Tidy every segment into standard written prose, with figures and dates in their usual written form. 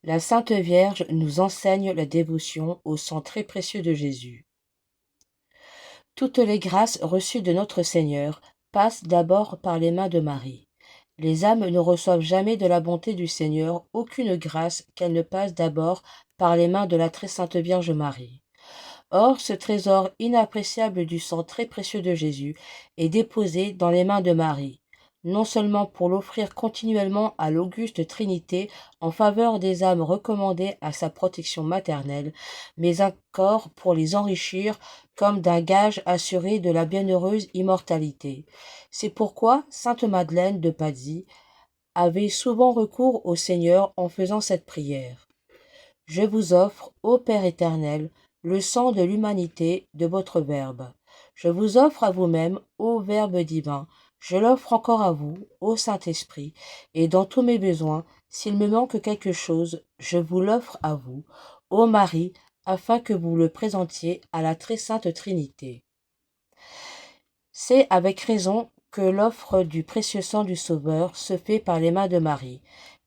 La Sainte Vierge nous enseigne la dévotion au sang très précieux de Jésus. Toutes les grâces reçues de notre Seigneur passent d'abord par les mains de Marie. Les âmes ne reçoivent jamais de la bonté du Seigneur aucune grâce qu'elle ne passe d'abord par les mains de la très Sainte Vierge Marie. Or, ce trésor inappréciable du sang très précieux de Jésus est déposé dans les mains de Marie, non seulement pour l'offrir continuellement à l'auguste Trinité en faveur des âmes recommandées à sa protection maternelle, mais encore pour les enrichir comme d'un gage assuré de la bienheureuse immortalité. C'est pourquoi sainte Madeleine de Pazzi avait souvent recours au Seigneur en faisant cette prière. Je vous offre, ô Père éternel, le sang de l'humanité de votre Verbe. Je vous offre à vous-même, ô Verbe divin. Je l'offre encore à vous, ô Saint-Esprit, et dans tous mes besoins, s'il me manque quelque chose, je vous l'offre à vous, ô Marie, afin que vous le présentiez à la très sainte Trinité. C'est avec raison que l'offre du précieux sang du Sauveur se fait par les mains de Marie,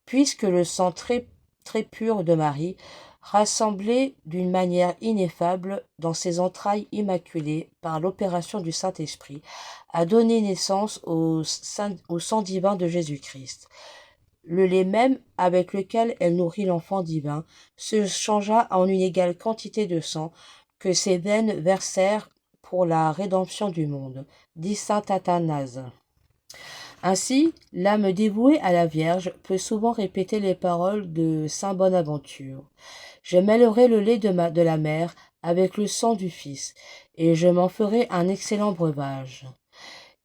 puisque le sang très, très pur de Marie, rassemblé d'une manière ineffable dans ses entrailles immaculées par l'opération du Saint-Esprit, a donné naissance au sang divin de Jésus-Christ. Le lait même avec lequel elle nourrit l'enfant divin se changea en une égale quantité de sang que ses veines versèrent pour la rédemption du monde, dit saint Athanase. Ainsi, l'âme dévouée à la Vierge peut souvent répéter les paroles de saint Bonaventure. Je mêlerai le lait de la mère avec le sang du Fils, et je m'en ferai un excellent breuvage.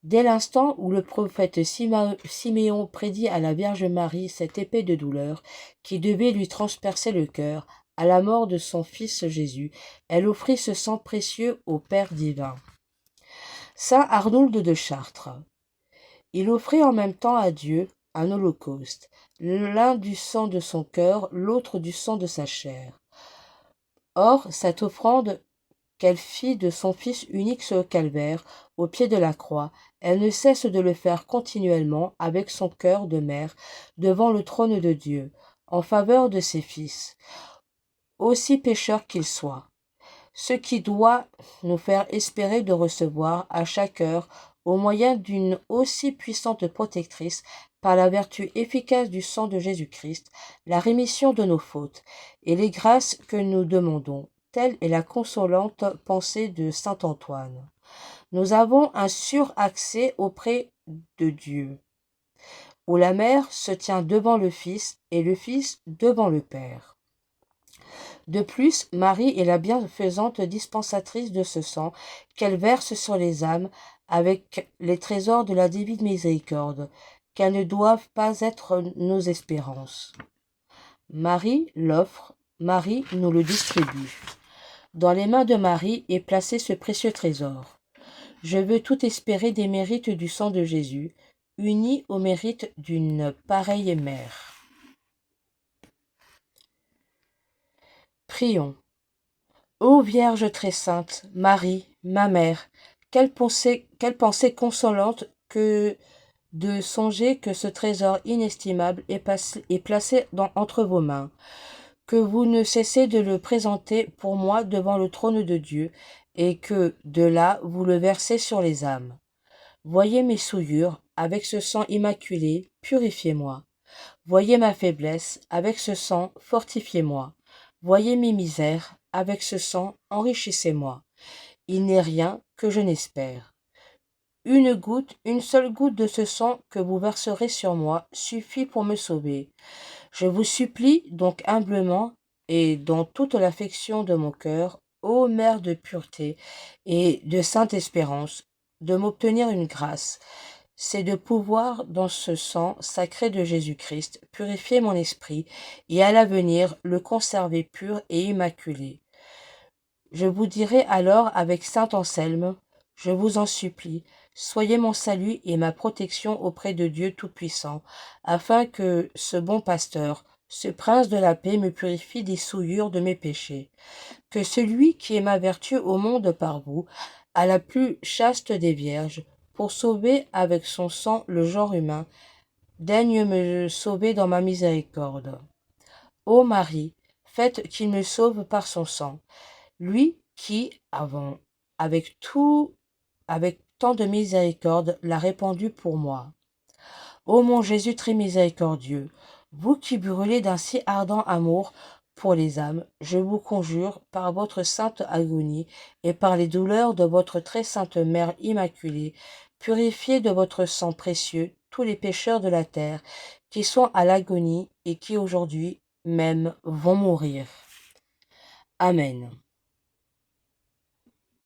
Dès l'instant où le prophète Siméon prédit à la Vierge Marie cette épée de douleur qui devait lui transpercer le cœur, à la mort de son fils Jésus, elle offrit ce sang précieux au Père divin. Saint Arnould de Chartres. Il offrit en même temps à Dieu un holocauste, l'un du sang de son cœur, l'autre du sang de sa chair. Or, cette offrande qu'elle fit de son Fils unique sur le calvaire, au pied de la croix, elle ne cesse de le faire continuellement avec son cœur de mère devant le trône de Dieu, en faveur de ses fils, aussi pécheurs qu'ils soient. Ce qui doit nous faire espérer de recevoir à chaque heure, au moyen d'une aussi puissante protectrice, par la vertu efficace du sang de Jésus-Christ, la rémission de nos fautes et les grâces que nous demandons. Telle est la consolante pensée de saint Antoine. Nous avons un sûr accès auprès de Dieu, où la mère se tient devant le Fils et le Fils devant le Père. De plus, Marie est la bienfaisante dispensatrice de ce sang qu'elle verse sur les âmes avec les trésors de la divine miséricorde, qu'elles ne doivent pas être nos espérances. Marie l'offre, Marie nous le distribue. Dans les mains de Marie est placé ce précieux trésor. Je veux tout espérer des mérites du sang de Jésus, unis aux mérites d'une pareille mère. Prions. Ô Vierge très sainte, Marie, ma mère, quelle pensée consolante que de songer que ce trésor inestimable est placé entre vos mains, que vous ne cessez de le présenter pour moi devant le trône de Dieu, et que, de là, vous le versez sur les âmes. Voyez mes souillures, avec ce sang immaculé, purifiez-moi. Voyez ma faiblesse, avec ce sang, fortifiez-moi. Voyez mes misères, avec ce sang, enrichissez-moi. Il n'est rien que je n'espère. Une seule goutte de ce sang que vous verserez sur moi suffit pour me sauver. Je vous supplie donc humblement et dans toute l'affection de mon cœur, ô Mère de pureté et de sainte espérance, de m'obtenir une grâce, c'est de pouvoir, dans ce sang sacré de Jésus-Christ, purifier mon esprit et à l'avenir le conserver pur et immaculé. Je vous dirai alors avec saint Anselme, je vous en supplie, soyez mon salut et ma protection auprès de Dieu Tout-Puissant, afin que ce bon pasteur, ce prince de la paix me purifie des souillures de mes péchés. Que celui qui est ma vertu au monde par vous, à la plus chaste des vierges, pour sauver avec son sang le genre humain, daigne me sauver dans ma miséricorde. Ô Marie, faites qu'il me sauve par son sang, lui qui, avant, avec tant de miséricorde, l'a répandu pour moi. Ô mon Jésus très miséricordieux, vous qui brûlez d'un si ardent amour pour les âmes, je vous conjure, par votre sainte agonie et par les douleurs de votre très sainte Mère Immaculée, purifiez de votre sang précieux tous les pécheurs de la terre qui sont à l'agonie et qui aujourd'hui même vont mourir. Amen.